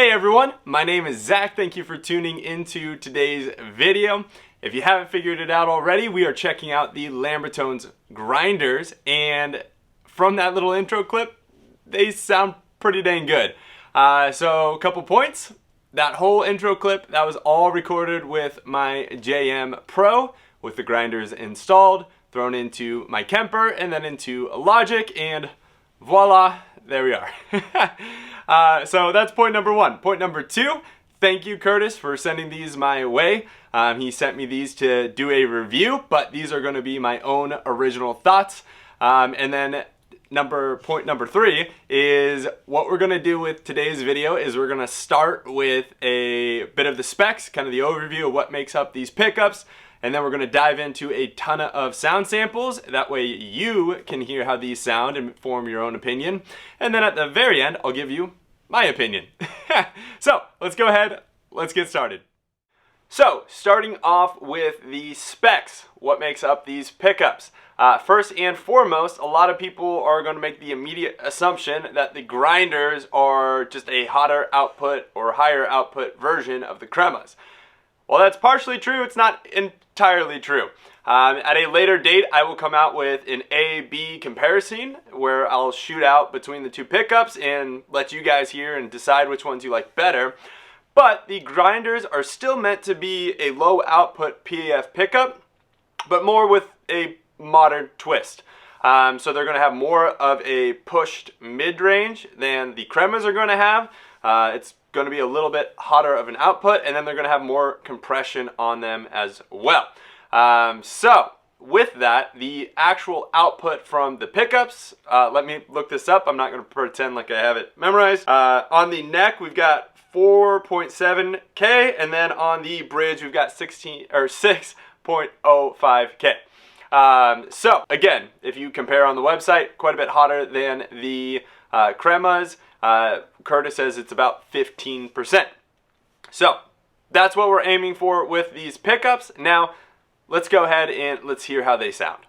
Hey everyone, my name is Zach. Thank you for tuning into today's video. If you haven't figured it out already, we are checking out the Lambertones grinders, and from that little intro clip, they sound pretty dang good. So a couple points. That whole intro clip, that was all recorded with my JM Pro with the grinders installed, thrown into my Kemper and then into Logic, and voila, there we are. So that's point number one. Point number two, thank you, Curtis, for sending these my way. He sent me these to do a review, but these are going to be my own original thoughts. And then point number three is what we're going to do with today's video is we're going to start with a bit of the specs, kind of the overview of what makes up these pickups. And then we're going to dive into a ton of sound samples. That way you can hear how these sound and form your own opinion. And then at the very end, I'll give you my opinion. So let's go ahead, let's get started. So starting off with the specs, what makes up these pickups? First and foremost, a lot of people are going to make the immediate assumption that the grinders are just a hotter output or higher output version of the cremas. Well, that's partially true. It's not entirely true. At a later date, I will come out with an A-B comparison where I'll shoot out between the two pickups and let you guys hear and decide which ones you like better. But the grinders are still meant to be a low output PAF pickup, but more with a modern twist. So they're going to have more of a pushed mid-range than the cremas are going to have. It's going to be a little bit hotter of an output, and then they're going to have more compression on them as well. So with that, the actual output from the pickups, let me look this up. I'm not going to pretend like I have it memorized. On the neck, we've got 4.7K, and then on the bridge, we've got 6.05K. So again, if you compare on the website, quite a bit hotter than the cremas. Curtis says it's about 15%. So that's what we're aiming for with these pickups. Now let's go ahead and let's hear how they sound.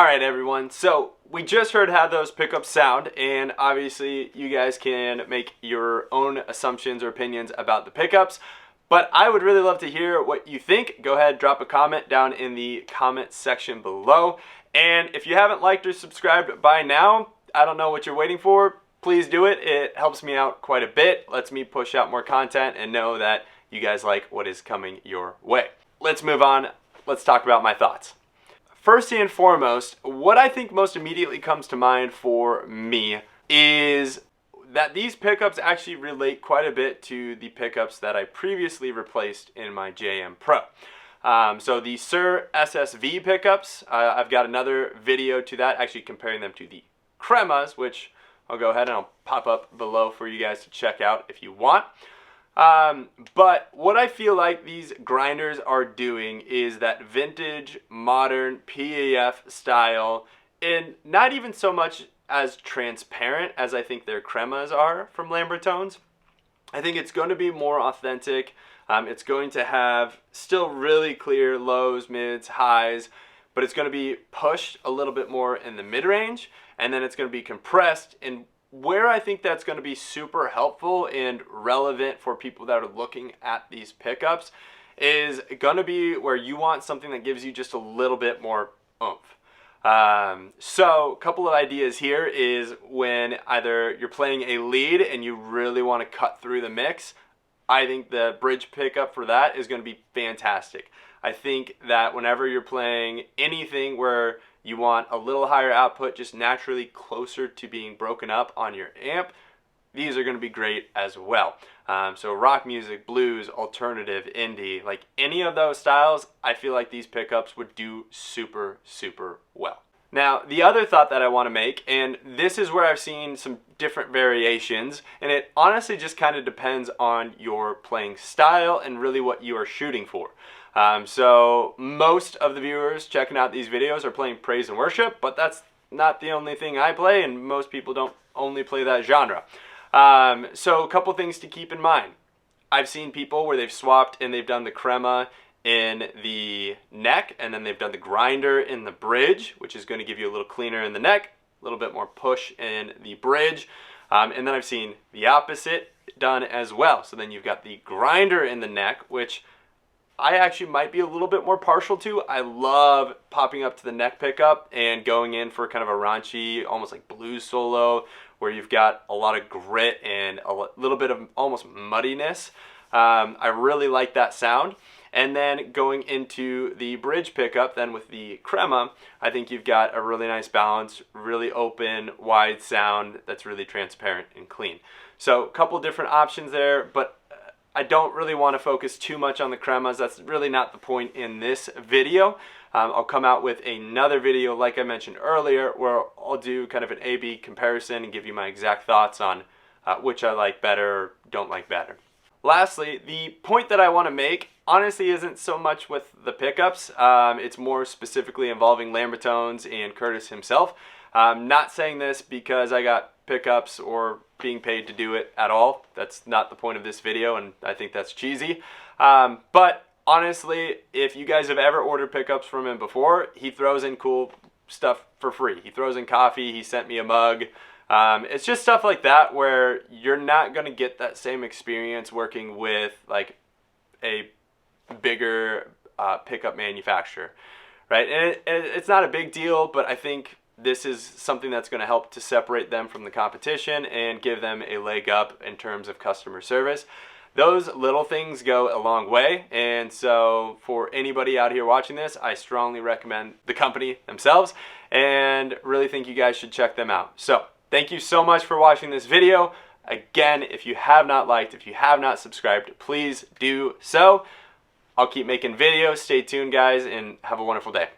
Alright everyone, so we just heard how those pickups sound, and obviously you guys can make your own assumptions or opinions about the pickups, but I would really love to hear what you think. Go ahead, drop a comment down in the comment section below, and if you haven't liked or subscribed by now, I don't know what you're waiting for. Please do it. It helps me out quite a bit, lets me push out more content and know that you guys like what is coming your way. Let's move on. Let's talk about my thoughts. First and foremost, what I think most immediately comes to mind for me is that these pickups actually relate quite a bit to the pickups that I previously replaced in my JM Pro. So the Sir SSV pickups, I've got another video to that, actually comparing them to the Cremas, which I'll go ahead and I'll pop up below for you guys to check out if you want. But what I feel like these grinders are doing is that vintage, modern, PAF style, and not even so much as transparent as I think their Cremas are from Lambertones. I think it's going to be more authentic. It's going to have still really clear lows, mids, highs, but it's going to be pushed a little bit more in the mid-range, and then it's going to be compressed. And where I think that's going to be super helpful and relevant for people that are looking at these pickups is going to be where you want something that gives you just a little bit more oomph. So a couple of ideas here is when either you're playing a lead and you really want to cut through the mix, I think the bridge pickup for that is going to be fantastic. I think that whenever you're playing anything where you want a little higher output, just naturally closer to being broken up on your amp, these are going to be great as well. So rock music, blues, alternative, indie, like any of those styles, I feel like these pickups would do super, super well. Now, the other thought that I want to make, and this is where I've seen some different variations, and it honestly just kind of depends on your playing style and really what you are shooting for. So most of the viewers checking out these videos are playing praise and worship, but that's not the only thing I play, and most people don't only play that genre. So a couple things to keep in mind. I've seen people where they've swapped and they've done the Crema in the neck, and then they've done the grinder in the bridge, which is going to give you a little cleaner in the neck, a little bit more push in the bridge. And then I've seen the opposite done as well. So then you've got the grinder in the neck, which I actually might be a little bit more partial to. I love popping up to the neck pickup and going in for kind of a raunchy, almost like blues solo, where you've got a lot of grit and a little bit of almost muddiness. I really like that sound. And then going into the bridge pickup, then with the Crema, I think you've got a really nice balance, really open, wide sound that's really transparent and clean. So a couple different options there, but I don't really want to focus too much on the Cremas. That's really not the point in this video. I'll come out with another video, like I mentioned earlier, where I'll do kind of an A/B comparison and give you my exact thoughts on which I like better or don't like better. Lastly, the point that I want to make honestly isn't so much with the pickups. It's more specifically involving Lambertones and Curtis himself. I'm not saying this because I got pickups or being paid to do it at all. That's not the point of this video, and I think that's cheesy. But honestly, if you guys have ever ordered pickups from him before, he throws in cool stuff for free. He throws in coffee. He sent me a mug. It's just stuff like that where you're not going to get that same experience working with like a bigger pickup manufacturer, right? And it's not a big deal, but I think this is something that's going to help to separate them from the competition and give them a leg up in terms of customer service. Those little things go a long way, and so for anybody out here watching this, I strongly recommend the company themselves and really think you guys should check them out. So thank you so much for watching this video. Again, if you have not liked, if you have not subscribed, please do so. I'll keep making videos. Stay tuned, guys, and have a wonderful day.